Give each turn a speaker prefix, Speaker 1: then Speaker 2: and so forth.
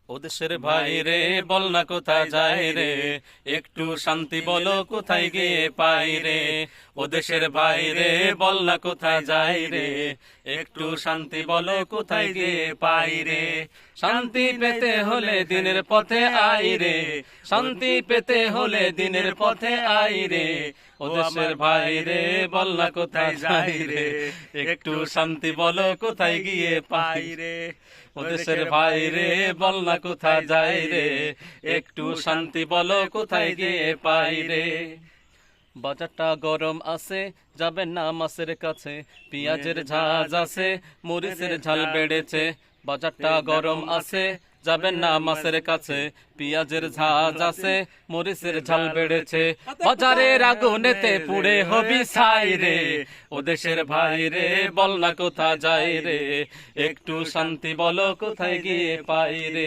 Speaker 1: ও দেশের ভাই রে বল না কোথায় যায় রে, একটু শান্তি বলো কোথায় গিয়ে পাই রে। ও দেশের ভাই রে বল না কোথায় যায় রে, একটু শান্তি বলো কোথায় গিয়ে পাই রে। শান্তি পেতে হলে দিনের পথে আই রে, শান্তি পেতে হলে দিনের পথে আই রে। ও দেশের ভাই রে বল না কোথায় যাই রে, একটু শান্তি বলো কোথায় গিয়ে পাই রে। ও দেশের ভাই রে বল না কোথায় যাই রে, একটু শান্তি বলো কোথায় গিয়ে পাই রে। বাজারটা গরম আছে, যাবেন না মাছের কাছে, পেঁয়াজের ঝাঁজ আছে, মরিচের ঝাল বেড়েছে। বাজারটা গরম আছে, যাবেন না মাছের কাছে, পেঁয়াজের ঝাঁজ আছে, মরিচের ঝাল বেড়েছে। বাজারের আগুনেতে পুড়ে হবি ছাই রে, ও দেশের ভাই রে বল না কোথা যাই রে, একটু শান্তি বলো কোথায় গিয়ে পাই রে।